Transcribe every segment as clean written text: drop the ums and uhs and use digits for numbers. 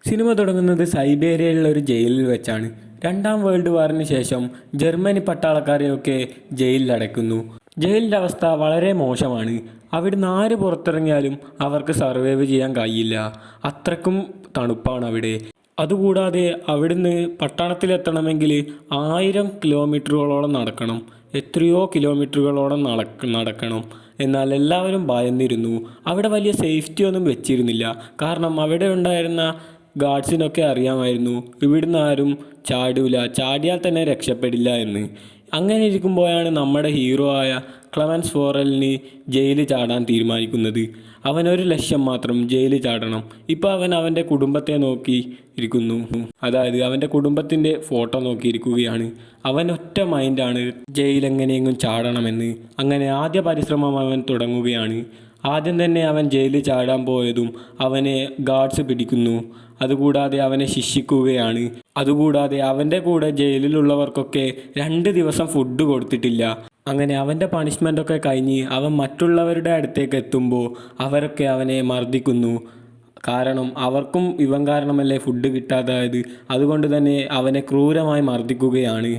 Cinema തുടങ്ങുന്നത് സൈബേരിയയിലുള്ള ഒരു ജയിലിൽ വെച്ചാണ്. രണ്ടാം വേൾഡ് വാറിന് ശേഷം ജർമ്മനി പട്ടാളക്കാരെയൊക്കെ ജയിലിൽ അടയ്ക്കുന്നു. ജയിലിൻ്റെ അവസ്ഥ വളരെ മോശമാണ്. അവിടുന്ന് ആര് പുറത്തിറങ്ങിയാലും അവർക്ക് സർവൈവ് ചെയ്യാൻ കഴിയില്ല. അത്രക്കും തണുപ്പാണ് അവിടെ. അതുകൂടാതെ അവിടുന്ന് പട്ടണത്തിലെത്തണമെങ്കിൽ 1000 കിലോമീറ്ററുകളോളം നടക്കണം. എത്രയോ കിലോമീറ്ററുകളോളം നടക്കണം. എന്നാൽ എല്ലാവരും ഭയന്നിരുന്നു. അവിടെ വലിയ സേഫ്റ്റി ഒന്നും വെച്ചിരുന്നില്ല. കാരണം അവിടെ ഉണ്ടായിരുന്ന ഗാർഡ്സിനൊക്കെ അറിയാമായിരുന്നു ഇവിടുന്ന് ആരും ചാടൂല, ചാടിയാൽ തന്നെ രക്ഷപ്പെടില്ല എന്ന്. അങ്ങനെ ഇരിക്കുമ്പോഴാണ് നമ്മുടെ ഹീറോ ആയ ക്ലെമൻസ് ഫോറലിന് ജയിലിൽ ചാടാൻ തീരുമാനിക്കുന്നത്. അവനൊരു ലക്ഷ്യം മാത്രം, ജയിലിൽ ചാടണം. ഇപ്പോൾ അവൻ അവൻ്റെ കുടുംബത്തെ നോക്കി ഇരിക്കുന്നു. അതായത് അവൻ്റെ കുടുംബത്തിൻ്റെ ഫോട്ടോ നോക്കിയിരിക്കുകയാണ്. അവൻ ഒറ്റ മൈൻഡാണ് ജയിലെങ്ങനെയെങ്കിലും ചാടണമെന്ന്. അങ്ങനെ ആദ്യ പരിശ്രമം അവൻ തുടങ്ങുകയാണ്. ആദ്യം തന്നെ അവൻ ജയിലിൽ ചാടാൻ പോയതും അവനെ ഗാർഡ്സ് പിടിക്കുന്നു. അതുകൂടാതെ അവനെ ശിക്ഷിക്കുകയാണ്. അതുകൂടാതെ അവൻ്റെ കൂടെ ജയിലിലുള്ളവർക്കൊക്കെ 2 ദിവസം ഫുഡ് കൊടുത്തിട്ടില്ല. അങ്ങനെ അവൻ്റെ പണിഷ്മെൻ്റൊക്കെ കഴിഞ്ഞ് അവൻ മറ്റുള്ളവരുടെ അടുത്തേക്ക് എത്തുമ്പോൾ അവരൊക്കെ അവനെ മർദ്ദിക്കുന്നു. കാരണം അവർക്കും ഇവൻ കാരണമല്ലേ ഫുഡ് കിട്ടാതായത്. അതുകൊണ്ട് തന്നെ അവനെ ക്രൂരമായി മർദ്ദിക്കുകയാണ്.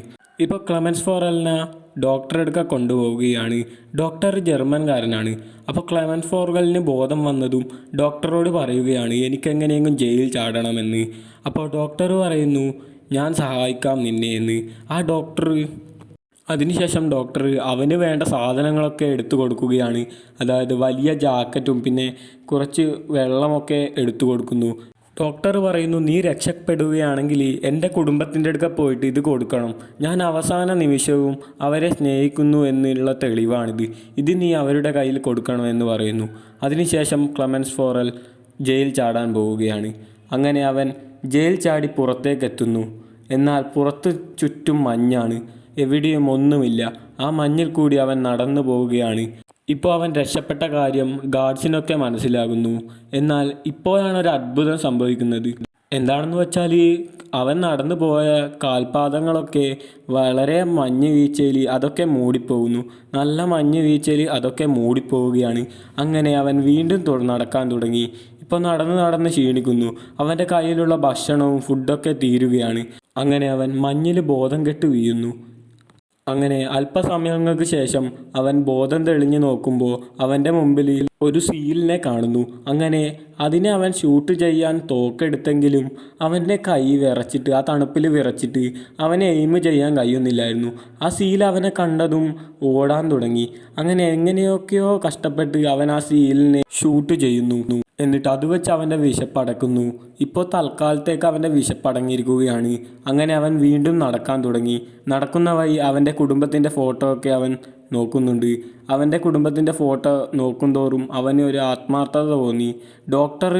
ഇപ്പോൾ ക്ലെമൻസ് ഫോറലിനെ ഡോക്ടറെ അടുക്ക കൊണ്ടുപോവുകയാണ്. ഡോക്ടർ ജർമ്മൻകാരനാണ്. അപ്പോൾ ക്ലെമൻസ് ഫോറലിന് ബോധം വന്നതും ഡോക്ടറോട് പറയുകയാണ് എനിക്കെങ്ങനെയെങ്കിലും ജയിലിൽ ചാടണമെന്ന്. അപ്പോൾ ഡോക്ടർ പറയുന്നു ഞാൻ സഹായിക്കാം നിന്നെ എന്ന്. അതിനുശേഷം ഡോക്ടർ അവന് വേണ്ട സാധനങ്ങളൊക്കെ എടുത്തു കൊടുക്കുകയാണ്. അതായത് വലിയ ജാക്കറ്റും പിന്നെ കുറച്ച് വെള്ളമൊക്കെ എടുത്തു കൊടുക്കുന്നു. ഡോക്ടർ പറയുന്നു നീ രക്ഷപ്പെടുകയാണെങ്കിൽ എൻ്റെ കുടുംബത്തിൻ്റെ അടുക്ക പോയിട്ട് ഇത് കൊടുക്കണം. ഞാൻ അവസാന നിമിഷവും അവരെ സ്നേഹിക്കുന്നു എന്നുള്ള തെളിവാണിത്. ഇത് നീ അവരുടെ കയ്യിൽ കൊടുക്കണം എന്ന് പറയുന്നു. അതിനുശേഷം ക്ലെമൻസ് ഫോറൽ ജയിൽ ചാടാൻ പോവുകയാണ്. അങ്ങനെ അവൻ ജയിൽ ചാടി പുറത്തേക്കെത്തുന്നു. എന്നാൽ പുറത്ത് ചുറ്റും മഞ്ഞാണ്. എവിടെയും ഒന്നുമില്ല. ആ മഞ്ഞിൽ കൂടി അവൻ നടന്നു പോവുകയാണ്. ഇപ്പോൾ അവൻ രക്ഷപ്പെട്ട കാര്യം ഗാർഡ്സിനൊക്കെ മനസ്സിലാകുന്നു. എന്നാൽ ഇപ്പോഴാണ് ഒരു അത്ഭുതം സംഭവിക്കുന്നത്. എന്താണെന്ന് വെച്ചാൽ അവൻ നടന്നു പോയ കാൽപാദങ്ങളൊക്കെ വളരെ മഞ്ഞ് വീഴ്ചയിൽ അതൊക്കെ മൂടിപ്പോകുന്നു. നല്ല മഞ്ഞ് വീഴ്ചയിൽ അതൊക്കെ മൂടിപ്പോവുകയാണ്. അങ്ങനെ അവൻ വീണ്ടും നടക്കാൻ തുടങ്ങി. ഇപ്പോൾ നടന്ന് ക്ഷീണിക്കുന്നു. അവൻ്റെ കയ്യിലുള്ള ഭക്ഷണവും ഫുഡൊക്കെ തീരുകയാണ്. അങ്ങനെ അവൻ മഞ്ഞിൽ ബോധം കെട്ട് വീഴുന്നു. അങ്ങനെ അല്പസമയങ്ങൾക്ക് ശേഷം അവൻ ബോധം തെളിഞ്ഞു നോക്കുമ്പോൾ അവൻ്റെ മുമ്പിൽ ഒരു സീലിനെ കാണുന്നു. അങ്ങനെ അതിനെ അവൻ ഷൂട്ട് ചെയ്യാൻ തോക്കെടുത്തെങ്കിലും അവൻ്റെ കൈ വിറച്ചിട്ട്, ആ തണുപ്പിൽ വിറച്ചിട്ട് അവനെ എയിം ചെയ്യാൻ കഴിയുന്നില്ലായിരുന്നു. ആ സീൽ അവനെ കണ്ടതും ഓടാൻ തുടങ്ങി. അങ്ങനെ എങ്ങനെയൊക്കെയോ കഷ്ടപ്പെട്ട് അവൻ ആ സീലിനെ ഷൂട്ട് ചെയ്യുന്നു. എന്നിട്ട് അത് വെച്ച് അവൻ്റെ വിശപ്പടക്കുന്നു. ഇപ്പോൾ തൽക്കാലത്തേക്ക് അവൻ്റെ വിശപ്പടങ്ങിയിരിക്കുകയാണ്. അങ്ങനെ അവൻ വീണ്ടും നടക്കാൻ തുടങ്ങി. നടക്കുന്ന വഴി അവൻ്റെ കുടുംബത്തിൻ്റെ ഫോട്ടോ ഒക്കെ അവൻ നോക്കുന്നുണ്ട്. അവൻ്റെ കുടുംബത്തിൻ്റെ ഫോട്ടോ നോക്കുന്തോറും അവന് ഒരു ആത്മാർത്ഥത തോന്നി. ഡോക്ടർ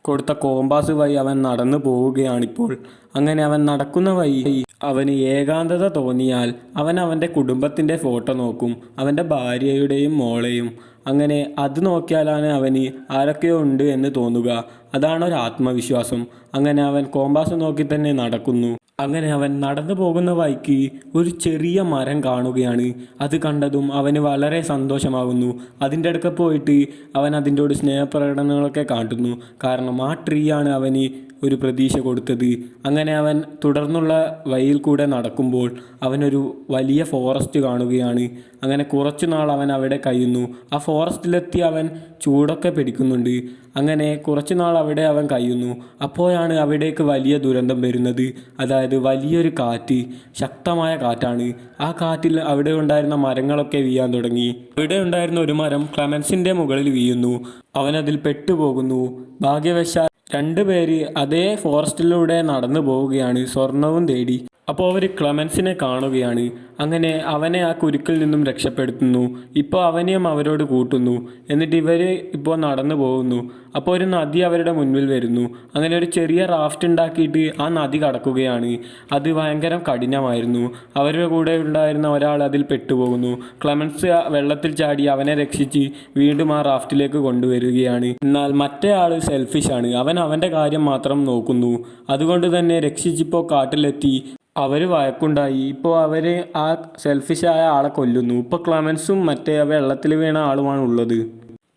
കൊടുത്ത കോമ്പാസ് വഴി അവൻ നടന്നു പോവുകയാണിപ്പോൾ. അങ്ങനെ അവൻ നടക്കുന്ന വഴി അവന് ഏകാന്തത തോന്നിയാൽ അവൻ അവൻ്റെ കുടുംബത്തിൻ്റെ ഫോട്ടോ നോക്കും, അവൻ്റെ ഭാര്യയുടെയും മോളെയും. അങ്ങനെ അത് നോക്കിയാലാണ് അവന് ആരൊക്കെയോ ഉണ്ട് എന്ന് തോന്നുക. അതാണ് ഒരു ആത്മവിശ്വാസം. അങ്ങനെ അവൻ കോമ്പാസ് നോക്കി തന്നെ നടക്കുന്നു. അങ്ങനെ അവൻ നടന്നു പോകുന്ന വഴിക്ക് ഒരു ചെറിയ മരം കാണുകയാണ്. അത് കണ്ടതും അവന് വളരെ സന്തോഷമാകുന്നു. അതിൻ്റെ അടുക്ക പോയിട്ട് അവൻ അതിൻ്റെയോട് സ്നേഹപ്രകടനങ്ങളൊക്കെ കാട്ടുന്നു. കാരണം ആ ട്രീ ആണ് അവന് ഒരു പ്രതീക്ഷ കൊടുത്തത്. അങ്ങനെ അവൻ തുടർന്നുള്ള വഴിയിൽ കൂടെ നടക്കുമ്പോൾ അവനൊരു വലിയ ഫോറസ്റ്റ് കാണുകയാണ്. അങ്ങനെ കുറച്ചു നാൾ അവൻ അവിടെ കഴിയുന്നു. ആ ഫോറസ്റ്റിലെത്തി അവൻ ചൂടൊക്കെ പിടിക്കുന്നുണ്ട്. അങ്ങനെ കുറച്ചു നാൾ അവിടെ അവൻ കഴിയുന്നു. അപ്പോഴാണ് അവിടേക്ക് വലിയ ദുരന്തം വരുന്നത്. അതായത് വലിയൊരു കാറ്റ്, ശക്തമായ കാറ്റാണ്. ആ കാറ്റിൽ അവിടെ ഉണ്ടായിരുന്ന മരങ്ങളൊക്കെ വീഴാൻ തുടങ്ങി. അവിടെ ഉണ്ടായിരുന്ന ഒരു മരം ക്ലെമൻസിൻ്റെ മുകളിൽ വീഴുന്നു. അവനതിൽ പെട്ടുപോകുന്നു. ഭാഗ്യവശാൽ 2 പേര് അതേ ഫോറസ്റ്റിലൂടെ നടന്നു പോവുകയാണ് സ്വർണവും തേടി. അപ്പോൾ അവർ ക്ലെമൻസിനെ കാണുകയാണ്. അങ്ങനെ അവനെ ആ കുരുക്കിൽ നിന്നും രക്ഷപ്പെടുത്തുന്നു. ഇപ്പോൾ അവനെയും അവരോട് കൂട്ടുന്നു. എന്നിട്ട് ഇവർ ഇപ്പോൾ നടന്നു പോകുന്നു. അപ്പോൾ ഒരു നദി അവരുടെ മുൻപിൽ വരുന്നു. അങ്ങനെ ഒരു ചെറിയ റാഫ്റ്റ് ഉണ്ടാക്കിയിട്ട് ആ നദി കടക്കുകയാണ്. അത് ഭയങ്കര കഠിനമായിരുന്നു. അവരുടെ കൂടെ ഉണ്ടായിരുന്ന ഒരാൾ അതിൽ പെട്ടുപോകുന്നു. ക്ലെമൻസ് വെള്ളത്തിൽ ചാടി അവനെ രക്ഷിച്ച് വീണ്ടും ആ റാഫ്റ്റിലേക്ക് കൊണ്ടുവരികയാണ്. എന്നാൽ മറ്റേ ആൾ സെൽഫിഷാണ്. അവൻ അവൻ്റെ കാര്യം മാത്രം നോക്കുന്നു. അതുകൊണ്ട് തന്നെ രക്ഷിച്ചിപ്പോൾ കാട്ടിലെത്തി അവർ വഴക്കുണ്ടായി. ഇപ്പോൾ അവർ ആ സെൽഫിഷായ ആളെ കൊല്ലുന്നു. ഇപ്പോൾ ക്ലെമൻസും മറ്റേ വെള്ളത്തിൽ വീണ ആളുമാണ് ഉള്ളത്.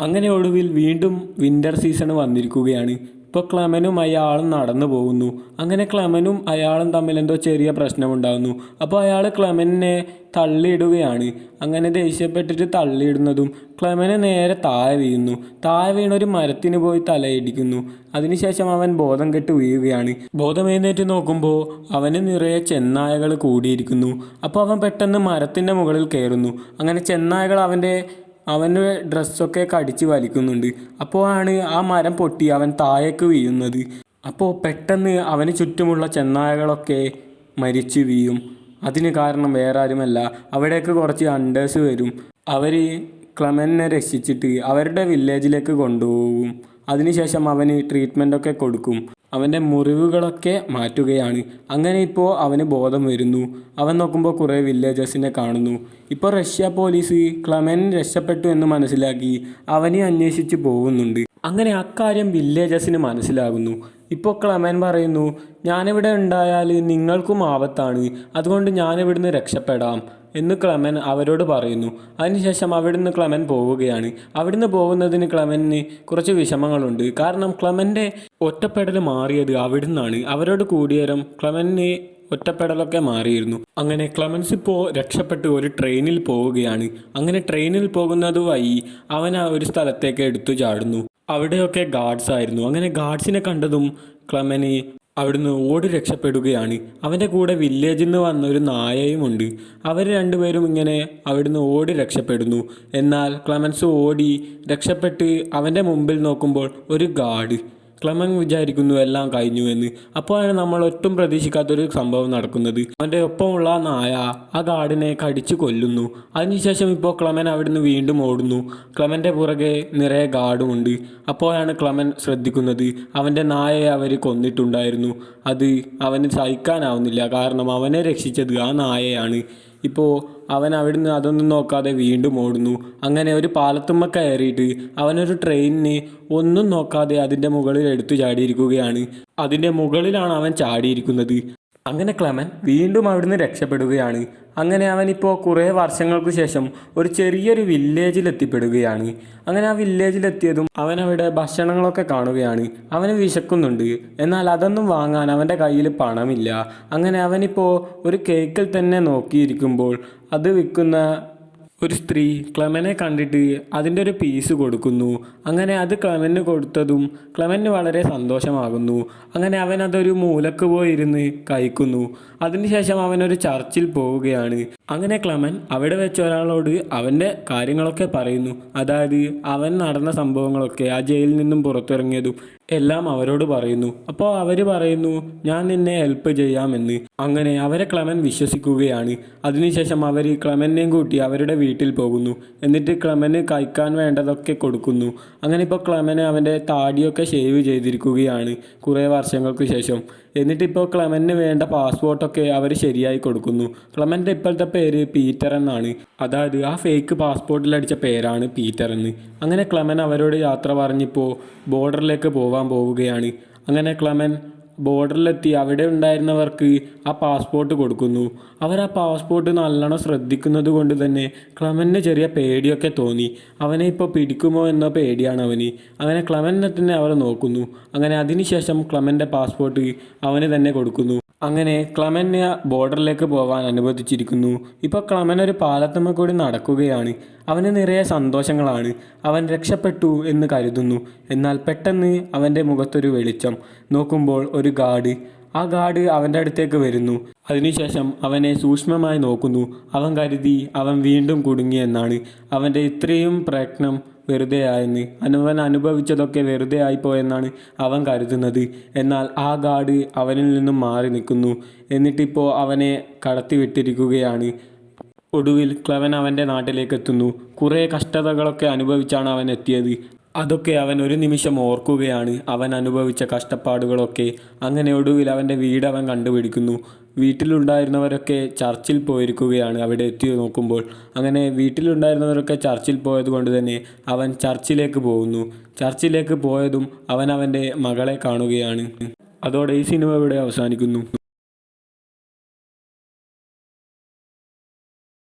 അങ്ങനെ ഒടുവിൽ വീണ്ടും വിൻ്റർ സീസൺ വന്നിരിക്കുകയാണ്. ഇപ്പോൾ ക്ലെമനും അയാളും നടന്നു പോകുന്നു. അങ്ങനെ ക്ലെമനും അയാളും തമ്മിൽ എന്തോ ചെറിയ പ്രശ്നമുണ്ടാകുന്നു. അപ്പോൾ അയാൾ ക്ലെമനെ തള്ളിയിടുകയാണ്. അങ്ങനെ ദേഷ്യപ്പെട്ടിട്ട് തള്ളിയിടുന്നതും ക്ലെമന് നേരെ താഴെ വീഴുന്നു. താഴെ വീണൊരു മരത്തിന് പോയി തലയിടിക്കുന്നു. അതിനുശേഷം അവൻ ബോധം കെട്ട് വീഴുകയാണ്. ബോധം എഴുന്നേറ്റ് നോക്കുമ്പോൾ അവന് നിറയെ ചെന്നായകൾ കൂടിയിരിക്കുന്നു. അപ്പോൾ അവൻ പെട്ടെന്ന് മരത്തിൻ്റെ മുകളിൽ കയറുന്നു. അങ്ങനെ ചെന്നായകൾ അവൻ്റെ ഡ്രസ്സൊക്കെ കടിച്ച് വലിക്കുന്നുണ്ട്. അപ്പോഴാണ് ആ മരം പൊട്ടി അവൻ താഴേക്ക് വീഴുന്നത്. അപ്പോൾ പെട്ടെന്ന് അവന് ചുറ്റുമുള്ള ചെന്നായകളൊക്കെ മരിച്ചു വീഴും. അതിന് കാരണം വേറെ ആരുമല്ല, അവിടേക്ക് കുറച്ച് ഹണ്ടേഴ്സ് വരും. അവർ ക്ലെമനെ രക്ഷിച്ചിട്ട് അവരുടെ വില്ലേജിലേക്ക് കൊണ്ടുപോകും. അതിനുശേഷം അവന് ട്രീറ്റ്മെൻറ്റൊക്കെ കൊടുക്കും. അവൻ്റെ മുറിവുകളൊക്കെ മാറ്റുകയാണ്. അങ്ങനെ ഇപ്പോൾ അവന് ബോധം വരുന്നു. അവൻ നോക്കുമ്പോൾ കുറേ വില്ലേജേഴ്സിനെ കാണുന്നു. ഇപ്പോൾ റഷ്യ പോലീസ് ക്ലെമൻ രക്ഷപ്പെട്ടു എന്ന് മനസ്സിലാക്കി അവനെ അന്വേഷിച്ച് പോകുന്നുണ്ട്. അങ്ങനെ അക്കാര്യം വില്ലേജേഴ്സിന് മനസ്സിലാകുന്നു. ഇപ്പോൾ ക്ലെമൻ പറയുന്നു, ഞാനിവിടെ ഉണ്ടായാൽ നിങ്ങൾക്കും ആപത്താണ്, അതുകൊണ്ട് ഞാനിവിടുന്ന് രക്ഷപ്പെടാം എന്ന് ക്ലെമൻ അവരോട് പറയുന്നു. അതിനുശേഷം അവിടുന്ന് ക്ലെമൻ പോവുകയാണ്. അവിടുന്ന് പോകുന്നതിന് ക്ലെമന് കുറച്ച് വിഷമങ്ങളുണ്ട്. കാരണം ക്ലെമൻ്റെ ഒറ്റപ്പെടൽ മാറിയത് അവിടുന്നാണ്. അവരോട് കൂടിയേരം ക്ലെമന് ഒറ്റപ്പെടലൊക്കെ മാറിയിരുന്നു. അങ്ങനെ ക്ലെമൻസ് ഇപ്പോൾ രക്ഷപ്പെട്ട് ഒരു ട്രെയിനിൽ പോവുകയാണ്. അങ്ങനെ ട്രെയിനിൽ പോകുന്നത് വഴി അവൻ ഒരു സ്ഥലത്തേക്ക് എടുത്തു ചാടുന്നു. അവിടെയൊക്കെ ഗാർഡ്സ് ആയിരുന്നു. അങ്ങനെ ഗാർഡ്സിനെ കണ്ടതും ക്ലെമന് അവിടുന്ന് ഓടി രക്ഷപ്പെടുകയാണ്. അവൻ്റെ കൂടെ വില്ലേജിൽ നിന്ന് വന്ന ഒരു നായയുമുണ്ട്. അവർ രണ്ടുപേരും ഇങ്ങനെ അവിടുന്ന് ഓടി രക്ഷപ്പെടുന്നു. എന്നാൽ ക്ലെമൻസ് ഓടി രക്ഷപ്പെട്ട് അവൻ്റെ മുമ്പിൽ നോക്കുമ്പോൾ ഒരു ഗാർഡ്. ക്ലെമൻ വിചാരിക്കുന്നു എല്ലാം കഴിഞ്ഞു എന്ന്. അപ്പോഴാണ് നമ്മൾ ഒട്ടും പ്രതീക്ഷിക്കാത്തൊരു സംഭവം നടക്കുന്നത്. അവൻ്റെ ഒപ്പമുള്ള നായ ആ ഗാർഡിനെ കടിച്ചു കൊല്ലുന്നു. അതിനുശേഷം ഇപ്പോൾ ക്ലെമൻ അവിടുന്ന് വീണ്ടും ഓടുന്നു. ക്ലെമൻ്റെ പുറകെ നിറയെ ഗാർഡുമുണ്ട്. അപ്പോഴാണ് ക്ലെമൻ ശ്രദ്ധിക്കുന്നത് അവൻ്റെ നായയെ അവർ കൊന്നിട്ടുണ്ടായിരുന്നു. അത് അവന് സഹിക്കാനാവുന്നില്ല. കാരണം അവനെ രക്ഷിച്ചത് ആ നായയാണ്. ഇപ്പോൾ അവൻ അവിടുന്ന് അതൊന്നും നോക്കാതെ വീണ്ടും ഓടുന്നു. അങ്ങനെ ഒരു പാലത്തുമ്മ കയറിയിട്ട് അവനൊരു ട്രെയിനിന് ഒന്നും നോക്കാതെ അതിൻ്റെ മുകളിൽ എടുത്തു ചാടിയിരിക്കുകയാണ്. അതിൻ്റെ മുകളിലാണ് അവൻ ചാടിയിരിക്കുന്നത്. അങ്ങനെ ക്ലെമൻ വീണ്ടും അവിടുന്ന് രക്ഷപ്പെടുകയാണ്. അങ്ങനെ അവനിപ്പോൾ കുറേ വർഷങ്ങൾക്ക് ശേഷം ഒരു ചെറിയൊരു വില്ലേജിലെത്തിപ്പെടുകയാണ്. അങ്ങനെ ആ വില്ലേജിലെത്തിയതും അവനവിടെ ഭക്ഷണങ്ങളൊക്കെ കാണുകയാണ്. അവന് വിശക്കുന്നുണ്ട്. എന്നാൽ അതൊന്നും വാങ്ങാൻ അവൻ്റെ കയ്യിൽ പണമില്ല. അങ്ങനെ അവനിപ്പോൾ ഒരു കേക്കിൽ തന്നെ നോക്കിയിരിക്കുമ്പോൾ അത് വിൽക്കുന്ന ഒരു സ്ത്രീ ക്ലെമനെ കണ്ടിട്ട് അതിൻ്റെ ഒരു പീസ് കൊടുക്കുന്നു. അങ്ങനെ അത് ക്ലെമന് കൊടുത്തതും ക്ലെമന് വളരെ സന്തോഷമാകുന്നു. അങ്ങനെ അവൻ അതൊരു മൂലക്ക് പോയിരുന്ന് കഴിക്കുന്നു. അതിനുശേഷം അവനൊരു ചർച്ചിൽ പോവുകയാണ്. അങ്ങനെ ക്ലെമൻ അവിടെ വെച്ച് ഒരാളോട് അവൻ്റെ കാര്യങ്ങളൊക്കെ പറയുന്നു. അതായത് അവൻ നടന്ന സംഭവങ്ങളൊക്കെ, ആ ജയിലിൽ നിന്നും പുറത്തിറങ്ങിയതും എല്ലാം അവരോട് പറയുന്നു. അപ്പോൾ അവർ പറയുന്നു, ഞാൻ നിന്നെ ഹെൽപ്പ് ചെയ്യാമെന്ന്. അങ്ങനെ അവരെ ക്ലെമൻ വിശ്വസിക്കുകയാണ്. അതിനുശേഷം അവർ ക്ലെമനെയും കൂട്ടി അവരുടെ വീട്ടിൽ പോകുന്നു. എന്നിട്ട് ക്ലെമന് കഴിക്കാൻ വേണ്ടതൊക്കെ കൊടുക്കുന്നു. അങ്ങനെ ഇപ്പോൾ ക്ലെമന് അവൻ്റെ താടിയൊക്കെ ഷേവ് ചെയ്തിരിക്കുകയാണ് കുറേ വർഷങ്ങൾക്ക് ശേഷം. എന്നിട്ടിപ്പോൾ ക്ലെമന് വേണ്ട പാസ്പോർട്ടൊക്കെ അവർ ശരിയായി കൊടുക്കുന്നു. ക്ലെമൻ്റെ ഇപ്പോഴത്തെ പേര് പീറ്റർ എന്നാണ്. അതായത് ആ ഫേക്ക് പാസ്പോർട്ടിലടിച്ച പേരാണ് പീറ്റർ എന്ന്. അങ്ങനെ ക്ലെമൻ അവരോട് യാത്ര പറഞ്ഞിപ്പോൾ ബോർഡറിലേക്ക് പോവുകയാണ്. അങ്ങനെ ക്ലെമൻ ബോർഡറിലെത്തി അവിടെ ഉണ്ടായിരുന്നവർക്ക് ആ പാസ്പോർട്ട് കൊടുക്കുന്നു. അവർ ആ പാസ്പോർട്ട് നല്ലോണം ശ്രദ്ധിക്കുന്നത് കൊണ്ട് തന്നെ ക്ലെമന് ചെറിയ പേടിയൊക്കെ തോന്നി. അവനെ ഇപ്പോൾ പിടിക്കുമോ എന്ന പേടിയാണ് അവന്. അങ്ങനെ ക്ലെമനെ തന്നെ അവർ നോക്കുന്നു. അങ്ങനെ അതിനുശേഷം ക്ലെമൻ്റെ പാസ്പോർട്ട് അവന് തന്നെ കൊടുക്കുന്നു. അങ്ങനെ ക്ലെമനെ ബോർഡറിലേക്ക് പോകാൻ അനുവദിച്ചിരിക്കുന്നു. ഇപ്പോൾ ക്ലെമൻ ഒരു പാലത്തുമ്മ കൂടി നടക്കുകയാണ്. അവന് നിറയെ സന്തോഷങ്ങളാണ്. അവൻ രക്ഷപ്പെട്ടു എന്ന് കരുതുന്നു. എന്നാൽ പെട്ടെന്ന് അവൻ്റെ മുഖത്തൊരു വെളിച്ചം. നോക്കുമ്പോൾ ഒരു ഗാർഡ്. ആ ഗാർഡ് അവൻ്റെ അടുത്തേക്ക് വരുന്നു. അതിനുശേഷം അവനെ സൂക്ഷ്മമായി നോക്കുന്നു. അവൻ കരുതി അവൻ വീണ്ടും കുടുങ്ങിയെന്നാണ്. അവൻ്റെ ഇത്രയും പ്രയത്നം വെറുതെ ആയെന്ന്, അവൻ അനുഭവിച്ചതൊക്കെ വെറുതെ ആയിപ്പോയെന്നാണ് അവൻ കരുതുന്നത്. എന്നാൽ ആ ഗാർഡ് അവനിൽ നിന്നും മാറി നിൽക്കുന്നു. എന്നിട്ടിപ്പോൾ അവനെ കടത്തിവിട്ടിരിക്കുകയാണ്. ഒടുവിൽ ക്ലെമൻ അവൻ്റെ നാട്ടിലേക്ക് എത്തുന്നു. കുറേ കഷ്ടതകളൊക്കെ അനുഭവിച്ചാണ് അവൻ എത്തിയത്. അതൊക്കെ അവൻ ഒരു നിമിഷം ഓർക്കുകയാണ്, അവൻ അനുഭവിച്ച കഷ്ടപ്പാടുകളൊക്കെ. അങ്ങനെ ഒടുവിൽ അവൻ്റെ വീട് അവൻ കണ്ടുപിടിക്കുന്നു. വീട്ടിലുണ്ടായിരുന്നവരൊക്കെ ചർച്ചിൽ പോയിരിക്കുകയാണ് അവിടെ എത്തി നോക്കുമ്പോൾ. അങ്ങനെ വീട്ടിലുണ്ടായിരുന്നവരൊക്കെ ചർച്ചിൽ പോയത് കൊണ്ട് തന്നെ അവൻ ചർച്ചിലേക്ക് പോകുന്നു. ചർച്ചിലേക്ക് പോയതും അവൻ അവൻ്റെ മകളെ കാണുകയാണ്. അതോടെ ഈ സിനിമ ഇവിടെ അവസാനിക്കുന്നു.